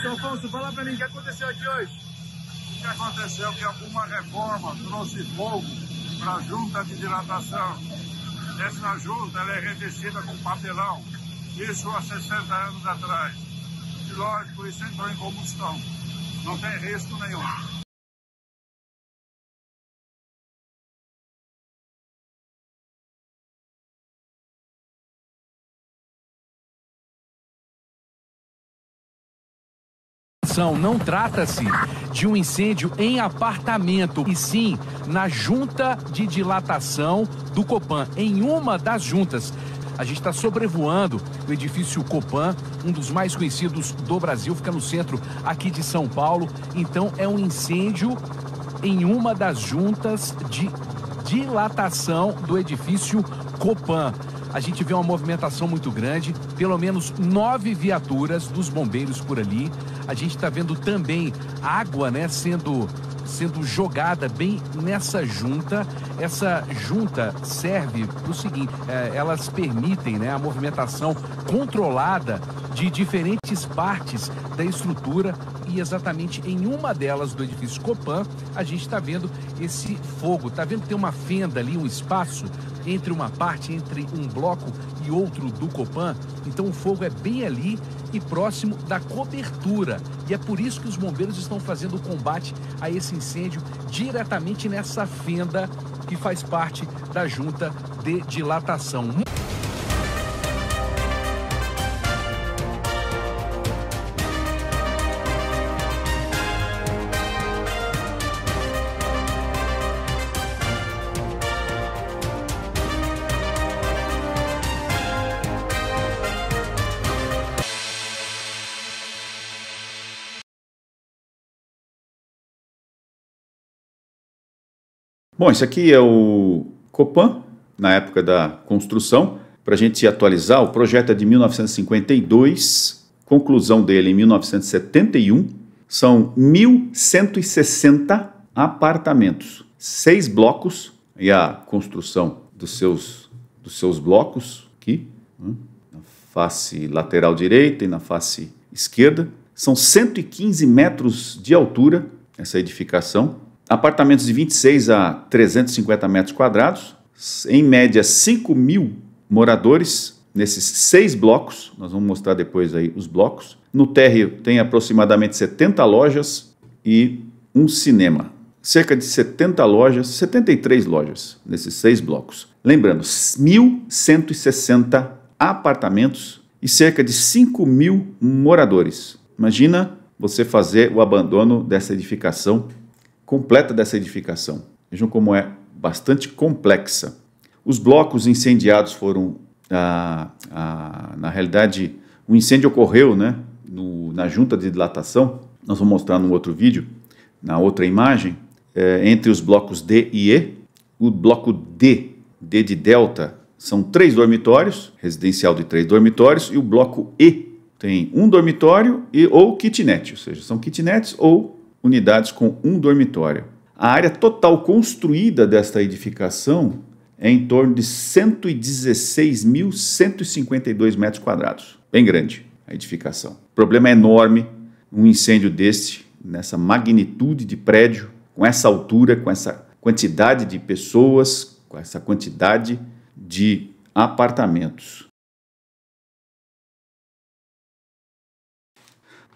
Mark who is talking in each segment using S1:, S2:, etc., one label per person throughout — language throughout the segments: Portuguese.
S1: Seu Afonso, fala pra mim, o que aconteceu aqui hoje?
S2: O que aconteceu é que alguma reforma trouxe fogo para a junta de dilatação. Essa junta ela é revestida com papelão, isso há 60 anos atrás. E lógico, isso entrou em combustão. Não tem risco nenhum.
S3: Não trata-se de um incêndio em apartamento, e sim na junta de dilatação do Copan, em uma das juntas. A gente está sobrevoando o edifício Copan, um dos mais conhecidos do Brasil, fica no centro aqui de São Paulo. Então é um incêndio em uma das juntas de dilatação do edifício Copan. A gente vê uma movimentação muito grande, pelo menos 9 viaturas dos bombeiros por ali. A gente está vendo também água, né, sendo jogada bem nessa junta. Essa junta serve para o seguinte, elas permitem, né, a movimentação controlada de diferentes partes da estrutura, e exatamente em uma delas do edifício Copan, a gente está vendo esse fogo. Está vendo que tem uma fenda ali, um espaço entre uma parte, entre um bloco e outro do Copan. Então o fogo é bem ali e próximo da cobertura. E é por isso que os bombeiros estão fazendo o combate a esse incêndio diretamente nessa fenda que faz parte da junta de dilatação.
S4: Bom, esse aqui é o Copan, na época da construção. Para a gente atualizar, o projeto é de 1952, conclusão dele em 1971. São 1.160 apartamentos, 6 blocos, e a construção dos seus blocos aqui, na face lateral direita e na face esquerda. São 115 metros de altura essa edificação. Apartamentos de 26 a 350 metros quadrados, em média 5.000 moradores nesses 6 blocos. Nós vamos mostrar depois aí os blocos. No térreo tem aproximadamente 70 lojas e um cinema. Cerca de 70 lojas, 73 lojas nesses 6 blocos. Lembrando, 1.160 apartamentos e cerca de 5.000 moradores. Imagina você fazer o abandono dessa edificação, completa dessa edificação. Vejam como é bastante complexa. Os blocos incendiados foram, na realidade, o incêndio ocorreu, né, na junta de dilatação. Nós vamos mostrar no outro vídeo, na outra imagem, entre os blocos D e E. O bloco D de Delta, são 3 dormitórios, residencial de 3 dormitórios, e o bloco E tem 1 dormitório ou kitnet, ou seja, são kitnets ou unidades com 1 dormitório. A área total construída desta edificação é em torno de 116.152 metros quadrados. Bem grande a edificação. O problema é enorme, um incêndio deste, nessa magnitude de prédio, com essa altura, com essa quantidade de pessoas, com essa quantidade de apartamentos.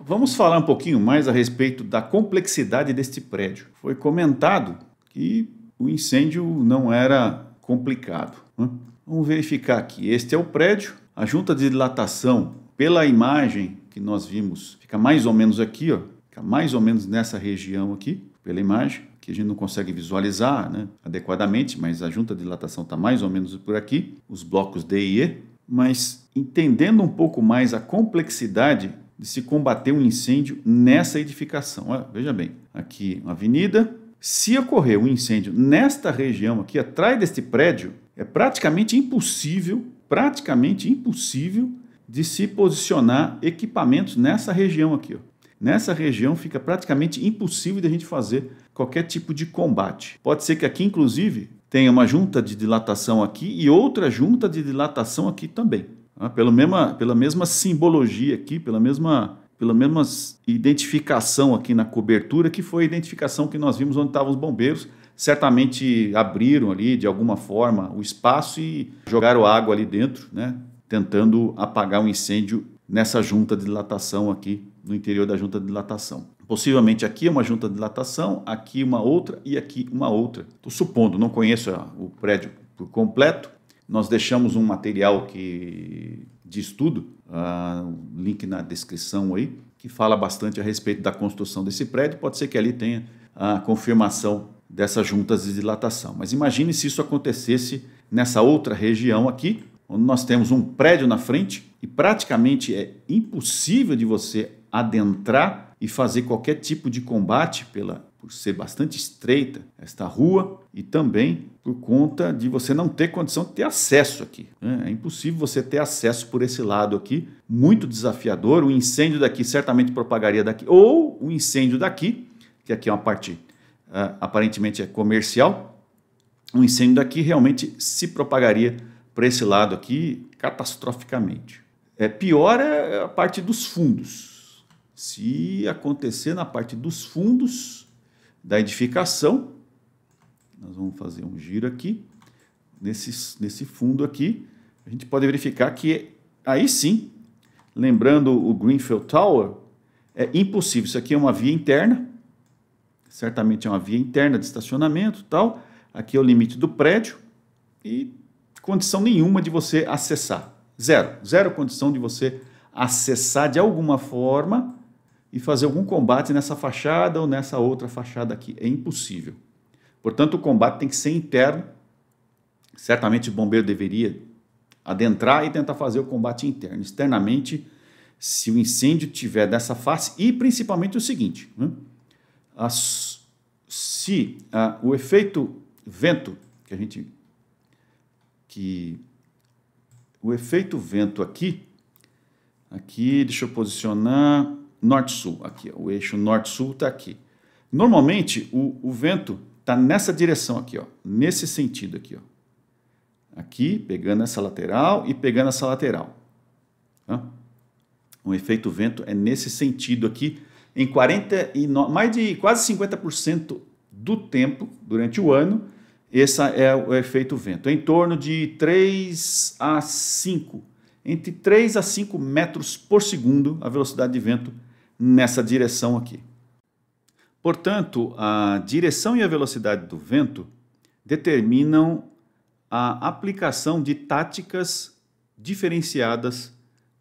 S4: Vamos falar um pouquinho mais a respeito da complexidade deste prédio. Foi comentado que o incêndio não era complicado, né? Vamos verificar aqui. Este é o prédio. A junta de dilatação, pela imagem que nós vimos, fica mais ou menos aqui, ó, fica mais ou menos nessa região aqui, pela imagem, que a gente não consegue visualizar, né, adequadamente, mas a junta de dilatação está mais ou menos por aqui, os blocos D e E. Mas entendendo um pouco mais a complexidade de se combater um incêndio nessa edificação. Olha, veja bem, aqui uma avenida. Se ocorrer um incêndio nesta região aqui, atrás deste prédio, é praticamente impossível de se posicionar equipamentos nessa região aqui, ó. Nessa região fica praticamente impossível de a gente fazer qualquer tipo de combate. Pode ser que aqui, inclusive, tenha uma junta de dilatação aqui e outra junta de dilatação aqui também. Pela mesma simbologia aqui, pelo pela mesma identificação aqui na cobertura, que foi a identificação que nós vimos onde estavam os bombeiros. Certamente abriram ali, de alguma forma, o espaço e jogaram água ali dentro, né? Tentando apagar um incêndio nessa junta de dilatação aqui, no interior da junta de dilatação. Possivelmente aqui é uma junta de dilatação, aqui uma outra e aqui uma outra. Estou supondo, não conheço o prédio por completo. Nós deixamos um material de estudo, link na descrição aí, que fala bastante a respeito da construção desse prédio. Pode ser que ali tenha a confirmação dessas juntas de dilatação. Mas imagine se isso acontecesse nessa outra região aqui, onde nós temos um prédio na frente e praticamente é impossível de você adentrar e fazer qualquer tipo de combate por ser bastante estreita esta rua e também por conta de você não ter condição de ter acesso aqui. É impossível você ter acesso por esse lado aqui, muito desafiador. O incêndio daqui certamente propagaria daqui, ou o incêndio daqui, que aqui é uma parte aparentemente é comercial, o incêndio daqui realmente se propagaria para esse lado aqui catastroficamente. Pior é a parte dos fundos. Se acontecer na parte dos fundos da edificação, nós vamos fazer um giro aqui, nesse fundo aqui, a gente pode verificar que aí sim, lembrando o Grenfell Tower, é impossível. Isso aqui é uma via interna, certamente é uma via interna de estacionamento, tal. Aqui é o limite do prédio e condição nenhuma de você acessar. Zero condição de você acessar de alguma forma e fazer algum combate nessa fachada ou nessa outra fachada aqui. É impossível. Portanto, o combate tem que ser interno. Certamente o bombeiro deveria adentrar e tentar fazer o combate interno. Externamente, se o incêndio tiver dessa face, e principalmente o seguinte, né? Se o efeito vento o efeito vento aqui, deixa eu posicionar norte-sul, aqui, ó, o eixo norte-sul está aqui. Normalmente o vento está nessa direção aqui, ó, nesse sentido aqui, ó. Aqui, pegando essa lateral e pegando essa lateral. Tá? O efeito vento é nesse sentido aqui, em mais de quase 50% do tempo, durante o ano, esse é o efeito vento. Em torno de 3 a 5, entre 3 a 5 metros por segundo a velocidade de vento nessa direção aqui. Portanto, a direção e a velocidade do vento determinam a aplicação de táticas diferenciadas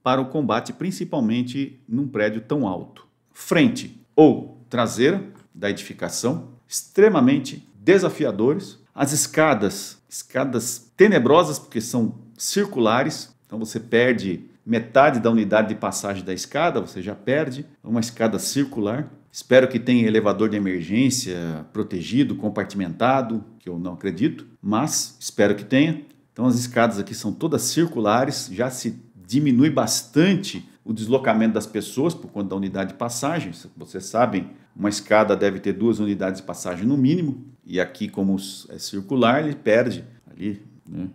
S4: para o combate, principalmente num prédio tão alto. Frente ou traseira da edificação, extremamente desafiadores. As escadas tenebrosas, porque são circulares, então você perde metade da unidade de passagem da escada, você já perde uma escada circular. Espero que tenha elevador de emergência protegido, compartimentado, que eu não acredito, mas espero que tenha. Então as escadas aqui são todas circulares, já se diminui bastante o deslocamento das pessoas por conta da unidade de passagem. Vocês sabem, uma escada deve ter 2 unidades de passagem no mínimo, e aqui, como é circular, ele perde ali, né,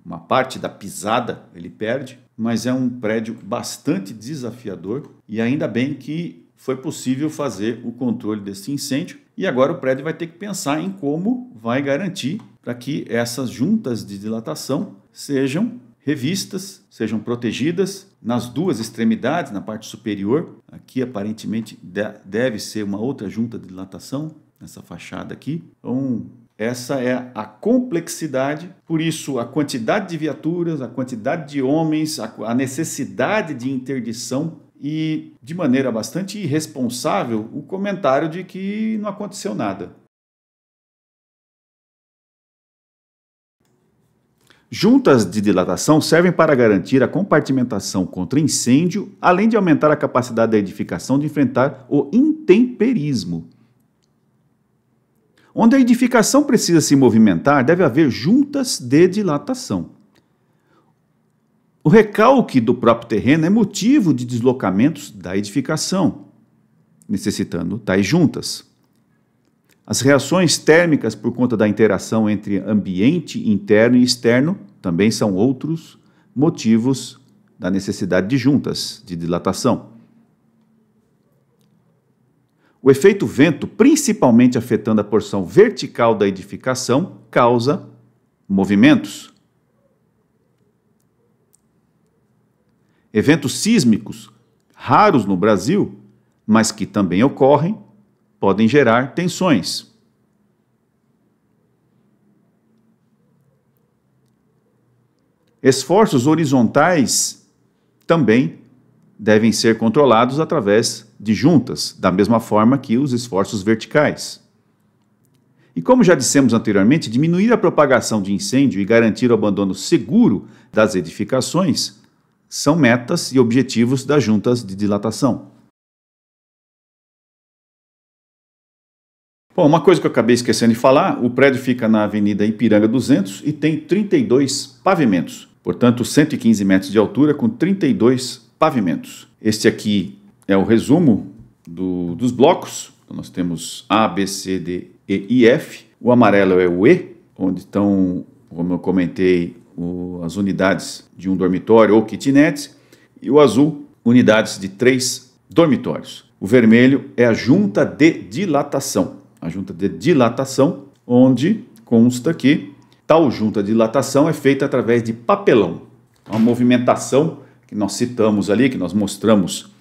S4: uma parte da pisada, ele perde, mas é um prédio bastante desafiador, e ainda bem que foi possível fazer o controle desse incêndio, e agora o prédio vai ter que pensar em como vai garantir para que essas juntas de dilatação sejam revistas, sejam protegidas nas 2 extremidades, na parte superior. Aqui aparentemente deve ser uma outra junta de dilatação, nessa fachada aqui. Então essa é a complexidade, por isso a quantidade de viaturas, a quantidade de homens, a necessidade de interdição e, de maneira bastante irresponsável, o comentário de que não aconteceu nada. Juntas de dilatação servem para garantir a compartimentação contra incêndio, além de aumentar a capacidade da edificação de enfrentar o intemperismo. Onde a edificação precisa se movimentar, deve haver juntas de dilatação. O recalque do próprio terreno é motivo de deslocamentos da edificação, necessitando tais juntas. As reações térmicas por conta da interação entre ambiente interno e externo também são outros motivos da necessidade de juntas de dilatação. O efeito vento, principalmente afetando a porção vertical da edificação, causa movimentos. Eventos sísmicos, raros no Brasil, mas que também ocorrem, podem gerar tensões. Esforços horizontais também devem ser controlados através de juntas, da mesma forma que os esforços verticais. E como já dissemos anteriormente, diminuir a propagação de incêndio e garantir o abandono seguro das edificações são metas e objetivos das juntas de dilatação. Bom, uma coisa que eu acabei esquecendo de falar, o prédio fica na Avenida Ipiranga 200 e tem 32 pavimentos, portanto 115 metros de altura com 32 pavimentos. Este aqui é o resumo dos blocos. Nós temos A, B, C, D, E e F. O amarelo é o E, onde estão, como eu comentei, as unidades de um dormitório ou kitnet. E o azul, unidades de 3 dormitórios. O vermelho é a junta de dilatação. A junta de dilatação, onde consta que tal junta de dilatação é feita através de papelão. Uma movimentação que nós citamos ali, que nós mostramos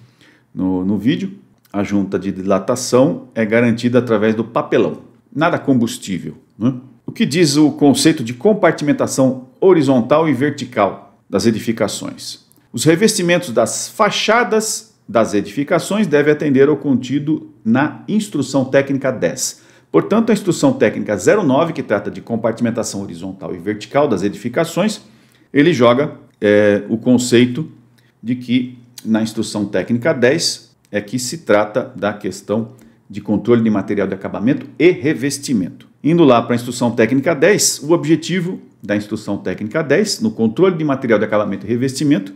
S4: no vídeo. A junta de dilatação é garantida através do papelão. Nada combustível, né? O que diz o conceito de compartimentação horizontal e vertical das edificações? Os revestimentos das fachadas das edificações devem atender ao contido na Instrução Técnica 10. Portanto, a Instrução Técnica 09, que trata de compartimentação horizontal e vertical das edificações, ele joga o conceito de que na Instrução Técnica 10 é que se trata da questão de controle de material de acabamento e revestimento. Indo lá para a Instrução Técnica 10, o objetivo da Instrução Técnica 10, no controle de material de acabamento e revestimento,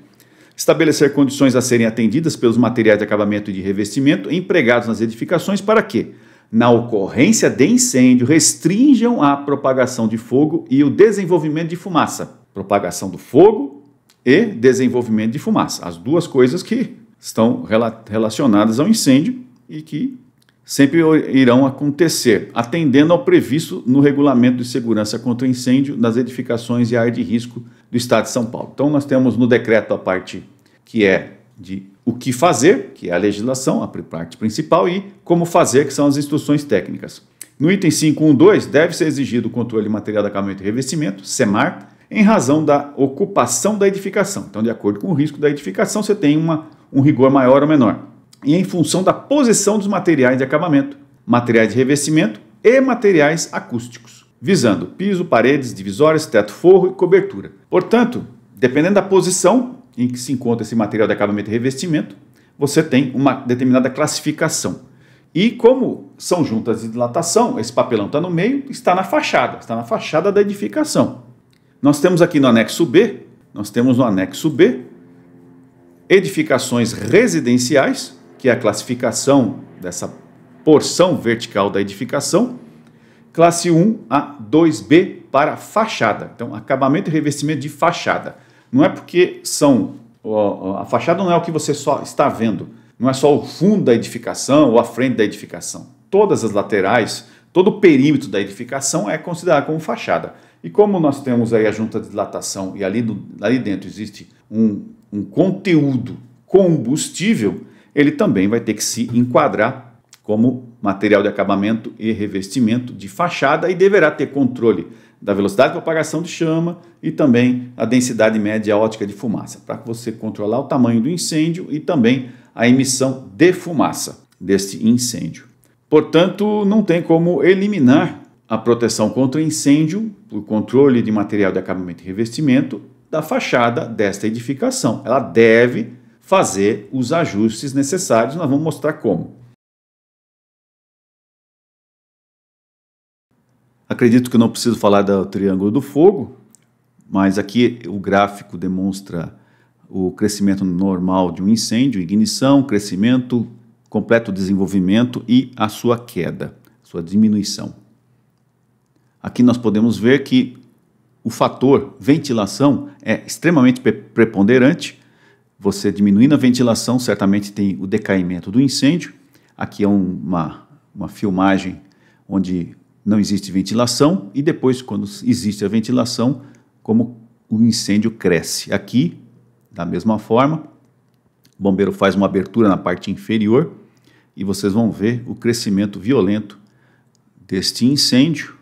S4: estabelecer condições a serem atendidas pelos materiais de acabamento e de revestimento empregados nas edificações para que, na ocorrência de incêndio, restringam a propagação de fogo e o desenvolvimento de fumaça. Propagação do fogo e desenvolvimento de fumaça. As duas coisas que estão relacionadas ao incêndio e que sempre irão acontecer, atendendo ao previsto no Regulamento de Segurança contra Incêndio das edificações e área de risco do Estado de São Paulo. Então, nós temos no decreto a parte que é de o que fazer, que é a legislação, a parte principal, e como fazer, que são as instruções técnicas. No item 5.1.2, deve ser exigido o controle de material de acabamento e revestimento, SEMAR, em razão da ocupação da edificação. Então, de acordo com o risco da edificação, você tem um rigor maior ou menor. E em função da posição dos materiais de acabamento, materiais de revestimento e materiais acústicos, visando piso, paredes, divisórias, teto, forro e cobertura. Portanto, dependendo da posição em que se encontra esse material de acabamento e revestimento, você tem uma determinada classificação. E como são juntas de dilatação, esse papelão está no meio, está na fachada da edificação. Nós temos aqui no anexo B, edificações residenciais, que é a classificação dessa porção vertical da edificação, classe 1 a 2B para fachada. Então, acabamento e revestimento de fachada. Não é porque a fachada não é o que você só está vendo, não é só o fundo da edificação ou a frente da edificação. Todas as laterais, todo o perímetro da edificação é considerado como fachada. E como nós temos aí a junta de dilatação e ali dentro existe um conteúdo combustível, ele também vai ter que se enquadrar como material de acabamento e revestimento de fachada e deverá ter controle da velocidade de propagação de chama e também a densidade média ótica de fumaça, para você controlar o tamanho do incêndio e também a emissão de fumaça deste incêndio. Portanto, não tem como eliminar a proteção contra incêndio por controle de material de acabamento e revestimento da fachada desta edificação. Ela deve fazer os ajustes necessários, nós vamos mostrar como. Acredito que não preciso falar do triângulo do fogo, mas aqui o gráfico demonstra o crescimento normal de um incêndio, ignição, crescimento, completo desenvolvimento e a sua queda, sua diminuição. Aqui nós podemos ver que o fator ventilação é extremamente preponderante. Você diminuindo a ventilação, certamente tem o decaimento do incêndio. Aqui é uma filmagem onde não existe ventilação e depois, quando existe a ventilação, como o incêndio cresce. Aqui, da mesma forma, o bombeiro faz uma abertura na parte inferior e vocês vão ver o crescimento violento deste incêndio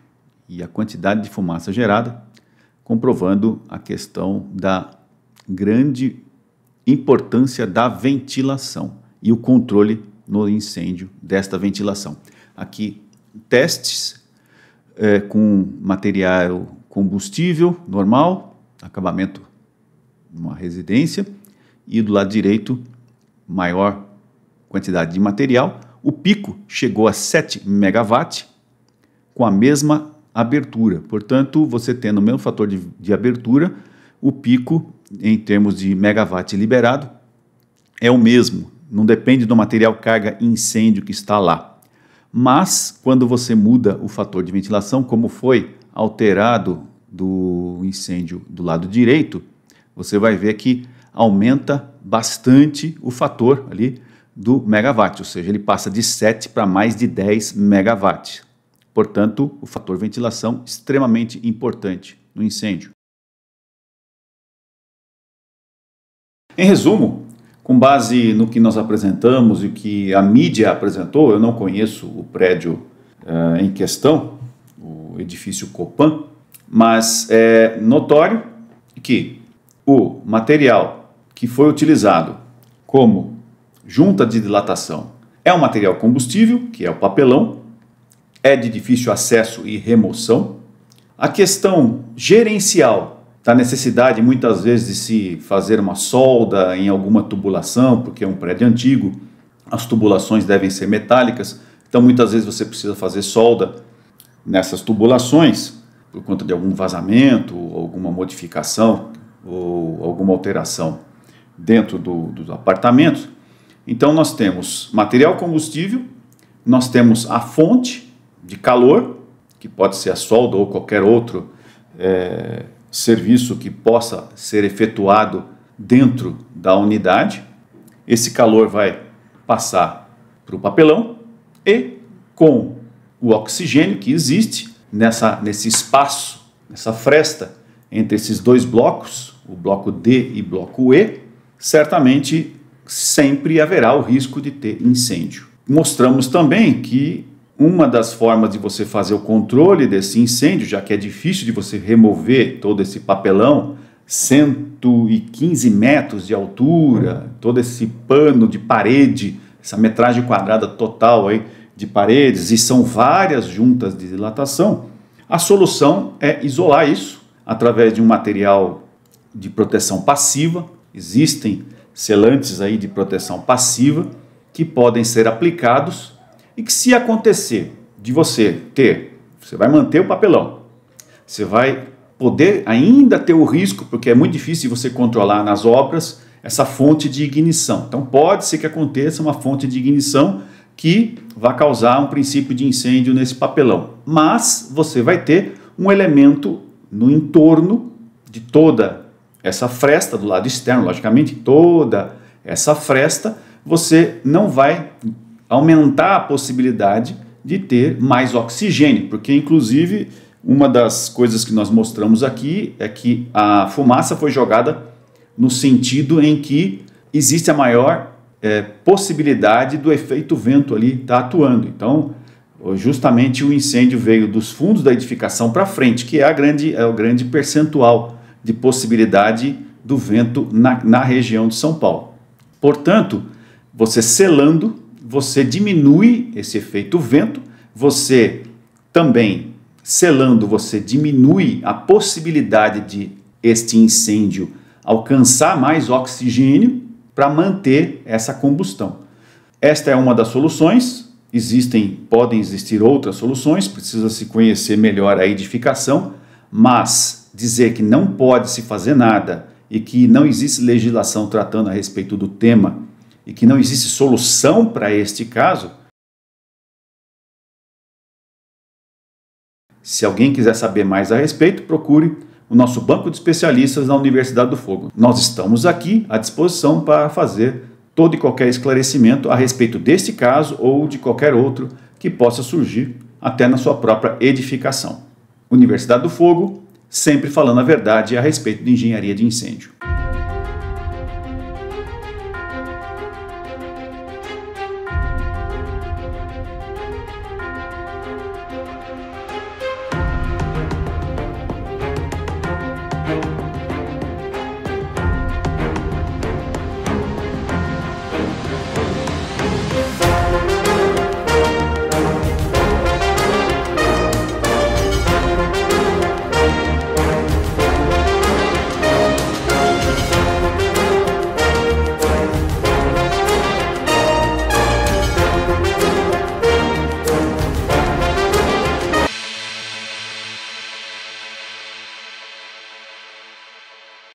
S4: e a quantidade de fumaça gerada, comprovando a questão da grande importância da ventilação e o controle no incêndio desta ventilação. Aqui, testes com material combustível normal, acabamento numa residência, e do lado direito, maior quantidade de material. O pico chegou a 7 MW com a mesma abertura. Portanto, você tendo o mesmo fator de abertura, o pico, em termos de megawatt liberado, é o mesmo. Não depende do material carga incêndio que está lá. Mas, quando você muda o fator de ventilação, como foi alterado do incêndio do lado direito, você vai ver que aumenta bastante o fator ali do megawatt, ou seja, ele passa de 7 para mais de 10 megawatts. Portanto, o fator ventilação extremamente importante no incêndio. Em resumo, com base no que nós apresentamos e que a mídia apresentou, eu não conheço o prédio em questão, o edifício Copan, mas é notório que o material que foi utilizado como junta de dilatação é um material combustível, que é o papelão, é de difícil acesso e remoção. A questão gerencial da necessidade, muitas vezes, de se fazer uma solda em alguma tubulação, porque é um prédio antigo, as tubulações devem ser metálicas, então muitas vezes você precisa fazer solda nessas tubulações, por conta de algum vazamento, alguma modificação, ou alguma alteração dentro dos apartamentos. Então nós temos material combustível, nós temos a fonte de calor, que pode ser a solda ou qualquer outro serviço que possa ser efetuado dentro da unidade. Esse calor vai passar para o papelão e, com o oxigênio que existe nesse espaço, nessa fresta entre esses dois blocos, o bloco D e bloco E, certamente sempre haverá o risco de ter incêndio. Mostramos também que uma das formas de você fazer o controle desse incêndio, já que é difícil de você remover todo esse papelão, 115 metros de altura, todo esse pano de parede, essa metragem quadrada total aí de paredes, e são várias juntas de dilatação, a solução é isolar isso através de um material de proteção passiva. Existem selantes aí de proteção passiva que podem ser aplicados e que, se acontecer de você vai manter o papelão, você vai poder ainda ter o risco, porque é muito difícil você controlar nas obras essa fonte de ignição. Então pode ser que aconteça uma fonte de ignição que vai causar um princípio de incêndio nesse papelão, mas você vai ter um elemento no entorno de toda essa fresta, do lado externo, logicamente, toda essa fresta, você não vai aumentar a possibilidade de ter mais oxigênio, porque inclusive uma das coisas que nós mostramos aqui é que a fumaça foi jogada no sentido em que existe a maior possibilidade do efeito vento ali estar atuando. Então, justamente o incêndio veio dos fundos da edificação para frente, que é o grande percentual de possibilidade do vento na região de São Paulo. Portanto, você selando, você diminui esse efeito vento, você também, selando, você diminui a possibilidade de este incêndio alcançar mais oxigênio para manter essa combustão. Esta é uma das soluções, podem existir outras soluções, precisa se conhecer melhor a edificação, mas dizer que não pode se fazer nada e que não existe legislação tratando a respeito do tema e que não existe solução para este caso, se alguém quiser saber mais a respeito, procure o nosso banco de especialistas da Universidade do Fogo. Nós estamos aqui à disposição para fazer todo e qualquer esclarecimento a respeito deste caso ou de qualquer outro que possa surgir até na sua própria edificação. Universidade do Fogo, sempre falando a verdade a respeito de engenharia de incêndio.